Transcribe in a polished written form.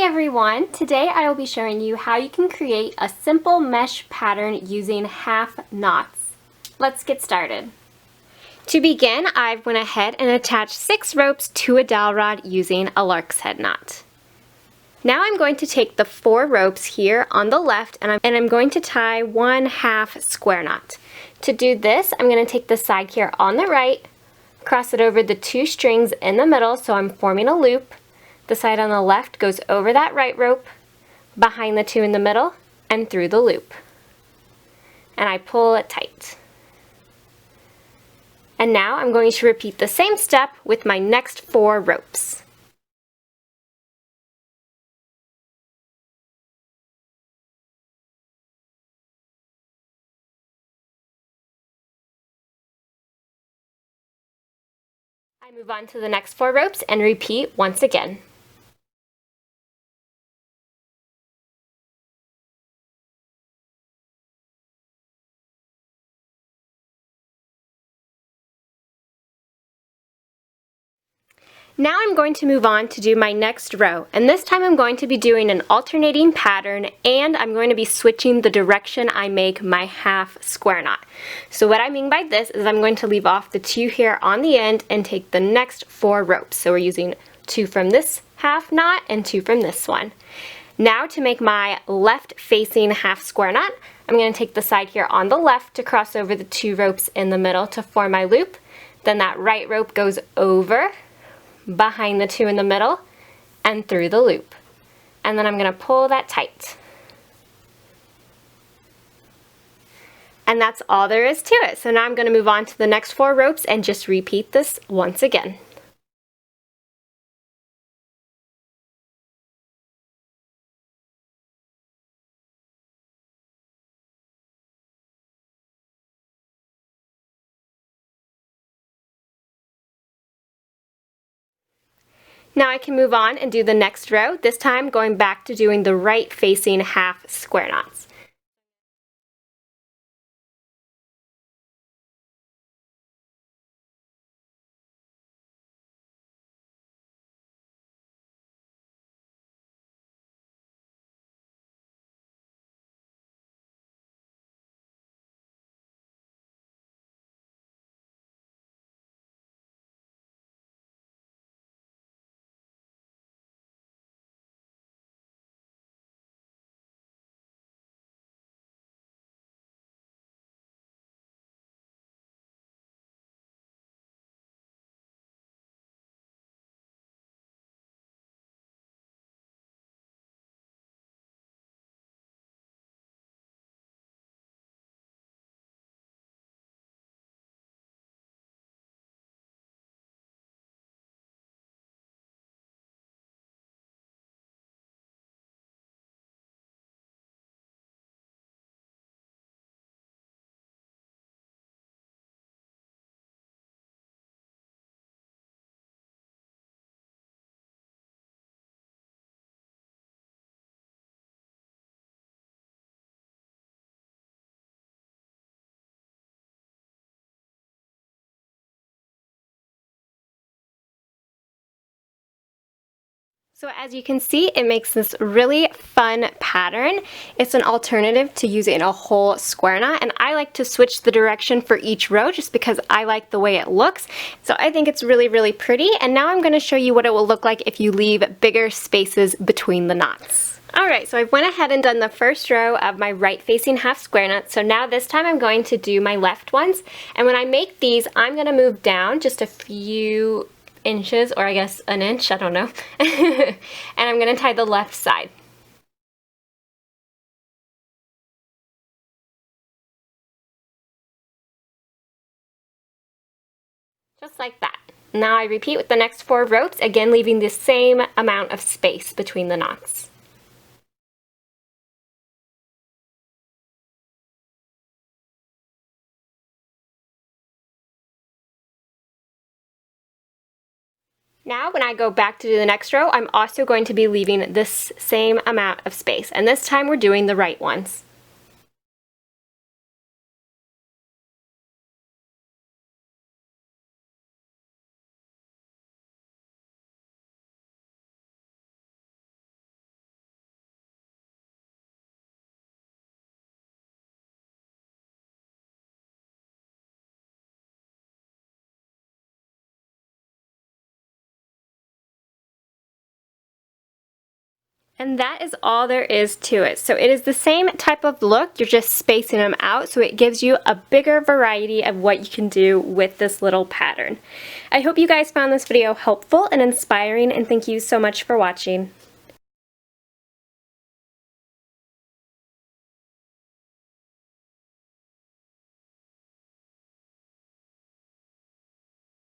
everyone! Today I will be showing you how you can create a simple mesh pattern using half knots. Let's get started. To begin, I went ahead and attached 6 ropes to a dowel rod using a lark's head knot. Now I'm going to take the 4 ropes here on the left and I'm going to tie 1/2 square knot. To do this, I'm going to take the side here on the right, cross it over the 2 strings in the middle so I'm forming a loop. The side on the left goes over that right rope, behind the 2 in the middle, and through the loop. And I pull it tight. And now I'm going to repeat the same step with my next 4 ropes. I move on to the next 4 ropes and repeat once again. Now I'm going to move on to do my next row, and this time I'm going to be doing an alternating pattern and I'm going to be switching the direction I make my half square knot. So what I mean by this is I'm going to leave off the 2 here on the end and take the next 4 ropes. So we're using 2 from this half knot and 2 from this one. Now to make my left facing half square knot, I'm going to take the side here on the left to cross over the 2 ropes in the middle to form my loop. Then that right rope goes over, behind the 2 in the middle, and through the loop. And then I'm going to pull that tight. And that's all there is to it. So now I'm going to move on to the next 4 ropes and just repeat this once again. Now I can move on and do the next row, this time going back to doing the right facing half square knots. So as you can see, it makes this really fun pattern. It's an alternative to using a whole square knot, and I like to switch the direction for each row just because I like the way it looks. So I think it's really, really pretty, and now I'm going to show you what it will look like if you leave bigger spaces between the knots. Alright, so I went ahead and done the first row of my right facing half square knot, so now this time I'm going to do my left ones, and when I make these, I'm going to move down just a few inches, or I guess an inch, I don't know. And I'm going to tie the left side. Just like that. Now I repeat with the next 4 ropes, again leaving the same amount of space between the knots. Now when I go back to do the next row, I'm also going to be leaving this same amount of space, and this time we're doing the right ones. And that is all there is to it. So it is the same type of look, you're just spacing them out so it gives you a bigger variety of what you can do with this little pattern. I hope you guys found this video helpful and inspiring, and thank you so much for watching.